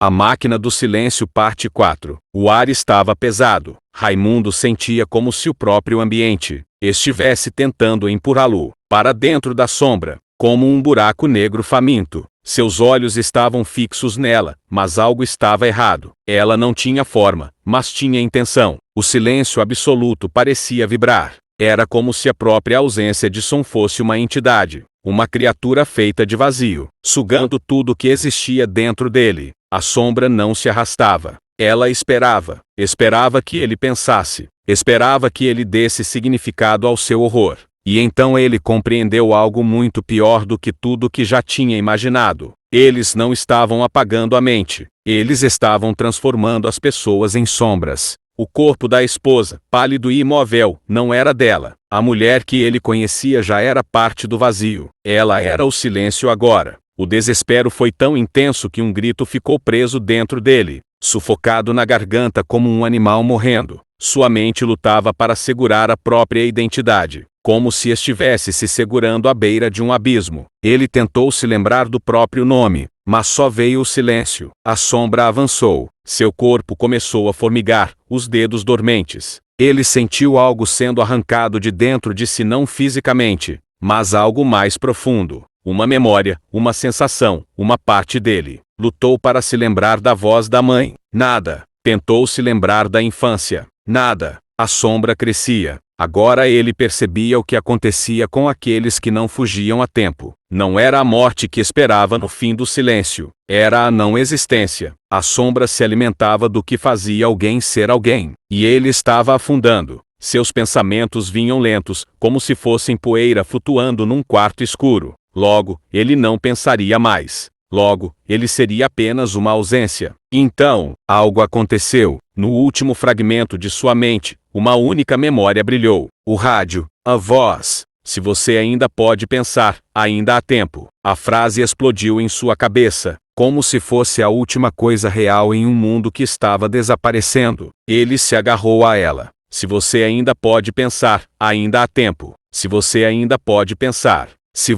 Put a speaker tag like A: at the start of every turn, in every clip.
A: A Máquina do Silêncio Parte 4. O ar estava pesado. Raimundo sentia como se o próprio ambiente estivesse tentando empurrá-lo para dentro da sombra, como um buraco negro faminto. Seus olhos estavam fixos nela, mas algo estava errado. Ela não tinha forma, mas tinha intenção. O silêncio absoluto parecia vibrar. Era como se a própria ausência de som fosse uma entidade, uma criatura feita de vazio, sugando tudo que existia dentro dele. A sombra não se arrastava. Ela esperava. Esperava que ele pensasse. Esperava que ele desse significado ao seu horror. E então ele compreendeu algo muito pior do que tudo que já tinha imaginado. Eles não estavam apagando a mente. Eles estavam transformando as pessoas em sombras. O corpo da esposa, pálido e imóvel, não era dela. A mulher que ele conhecia já era parte do vazio. Ela era o silêncio agora. O desespero foi tão intenso que um grito ficou preso dentro dele, sufocado na garganta como um animal morrendo. Sua mente lutava para segurar a própria identidade, como se estivesse se segurando à beira de um abismo. Ele tentou se lembrar do próprio nome, mas só veio o silêncio. A sombra avançou. Seu corpo começou a formigar, os dedos dormentes. Ele sentiu algo sendo arrancado de dentro de si, não fisicamente, mas algo mais profundo. Uma memória, uma sensação, uma parte dele. Lutou para se lembrar da voz da mãe. Nada. Tentou se lembrar da infância. Nada. A sombra crescia. Agora ele percebia o que acontecia com aqueles que não fugiam a tempo. Não era a morte que esperava no fim do silêncio. Era a não existência. A sombra se alimentava do que fazia alguém ser alguém. E ele estava afundando. Seus pensamentos vinham lentos, como se fossem poeira flutuando num quarto escuro. Logo, ele não pensaria mais. Logo, ele seria apenas uma ausência. Então, algo aconteceu. No último fragmento de sua mente, uma única memória brilhou. O rádio, a voz. Se você ainda pode pensar, ainda há tempo. A frase explodiu em sua cabeça, como se fosse a última coisa real em um mundo que estava desaparecendo. Ele se agarrou a ela. Se você ainda pode pensar, ainda há tempo. Se você ainda pode pensar. Se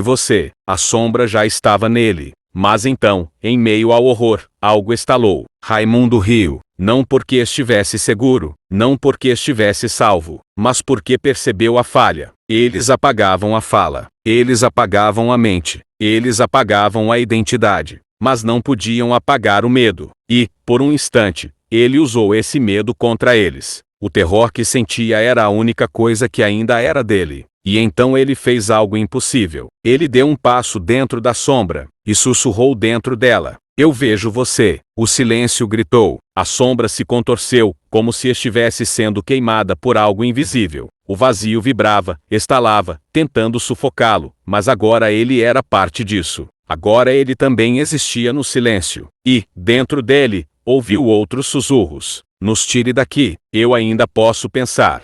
A: você, a sombra já estava nele. Mas então, em meio ao horror, algo estalou. Raimundo riu, não porque estivesse seguro, não porque estivesse salvo, mas porque percebeu a falha. Eles apagavam a fala, eles apagavam a mente, eles apagavam a identidade, mas não podiam apagar o medo. E, por um instante, ele usou esse medo contra eles. O terror que sentia era a única coisa que ainda era dele. E então ele fez algo impossível. Ele deu um passo dentro da sombra, e sussurrou dentro dela. Eu vejo você. O silêncio gritou. A sombra se contorceu, como se estivesse sendo queimada por algo invisível. O vazio vibrava, estalava, tentando sufocá-lo, mas agora ele era parte disso. Agora ele também existia no silêncio. E, dentro dele, ouviu outros sussurros. Nos tire daqui. Eu ainda posso pensar.